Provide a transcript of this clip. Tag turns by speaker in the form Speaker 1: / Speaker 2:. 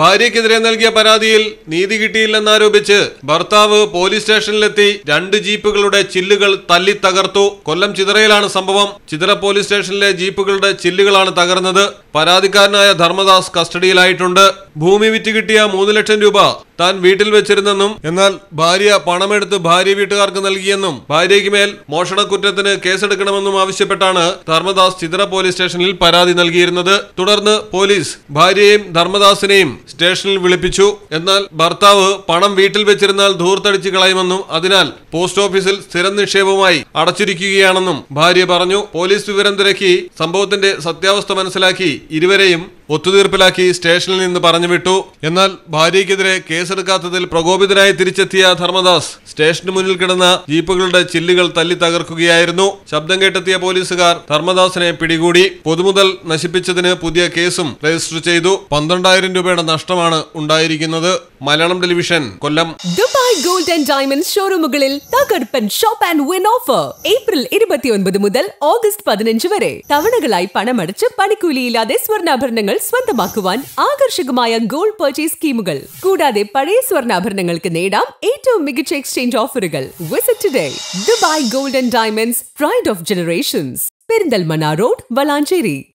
Speaker 1: ഭാര്യയ്ക്കെതിരെ നൽകിയ പരാതിയിൽ നീതി കിട്ടിയില്ലെന്നാരോപിച്ച് ഭർത്താവ് പോലീസ് സ്റ്റേഷനിലെത്തി 2 ജീപ്പുകളുടെ ചില്ലുകൾ തല്ലി തകർത്തു. കൊല്ലം ചിതറയിലാണ് സംഭവം. ചിതറ പോലീസ് സ്റ്റേഷനിലെ ജീപ്പുകളുടെ ചില്ലുകളാണ് തകർന്നത്. പരാതിക്കാരനായ ധർമ്മദാസ് കസ്റ്റഡിയിലായിട്ടുണ്ട്. ഭൂമി വിറ്റ് കിട്ടിയ 3 ലക്ഷം രൂപ താൻ വീട്ടിൽ വെച്ചിരുന്നെന്നും എന്നാൽ ഭാര്യ പണമെടുത്ത് ഭാര്യ വീട്ടുകാർക്ക് നൽകിയെന്നും ഭാര്യയ്ക്ക് മേൽ മോഷണക്കുറ്റത്തിന് കേസെടുക്കണമെന്നും ആവശ്യപ്പെട്ടാണ് ധർമ്മദാസ് ചിതറ പോലീസ് സ്റ്റേഷനിൽ പരാതി നൽകിയിരുന്നത്. തുടർന്ന് പോലീസ് ഭാര്യയെയും ധർമ്മദാസിനെയും സ്റ്റേഷനിൽ വിളിപ്പിച്ചു. എന്നാൽ ഭർത്താവ് പണം വീട്ടിൽ വെച്ചിരുന്നാൽ ധൂർത്തടിച്ചു കളയുമെന്നും അതിനാൽ പോസ്റ്റ് ഓഫീസിൽ സ്ഥിരം നിക്ഷേപമായി അടച്ചിരിക്കുകയാണെന്നും ഭാര്യ പറഞ്ഞു. പോലീസ് വിവരം തിരക്കി സംഭവത്തിന്റെ സത്യാവസ്ഥ മനസ്സിലാക്കി ഇരുവരെയും ഒത്തുതീർപ്പിലാക്കി സ്റ്റേഷനിൽ നിന്ന് പറഞ്ഞുവിട്ടു. എന്നാൽ ഭാര്യയ്ക്കെതിരെ കേസെടുക്കാത്തതിൽ പ്രകോപിതനായി തിരിച്ചെത്തിയ ധർമ്മദാസ് സ്റ്റേഷന് മുന്നിൽ കിടന്ന ജീപ്പുകളുടെ ചില്ലുകൾ തല്ലി തകർക്കുകയായിരുന്നു. ശബ്ദം കേട്ടെത്തിയ പോലീസുകാർ ധർമ്മദാസിനെ പിടികൂടി. പൊതുമുതൽ നശിപ്പിച്ചതിന് പുതിയ കേസും രജിസ്റ്റർ ചെയ്തു. 12,000 രൂപയുടെ നഷ്ടമാണ് ഉണ്ടായിരിക്കുന്നത്. Malayalam television, Kollam.
Speaker 2: Dubai gold and diamonds ഷോറൂമുകളിൽ തകർപ്പൻ shop and win offer April 29 മുതൽ ഓഗസ്റ്റ് 15 വരെ. തവണകളായി പണമടച്ച് പണിക്കൂലിയില്ലാതെ സ്വർണ്ണാഭരണങ്ങൾ സ്വന്തമാക്കുവാൻ ആകർഷകമായ ഗോൾഡ് പർച്ചേസ് സ്കീമുകൾ. കൂടാതെ പഴയ സ്വർണ്ണാഭരണങ്ങൾക്ക് നേടാം ഏറ്റവും മികച്ച എക്സ്ചേഞ്ച് ഓഫറുകൾ. Visit today. Dubai gold and diamonds, pride of generations, Perinthalmanna road, Valanchery.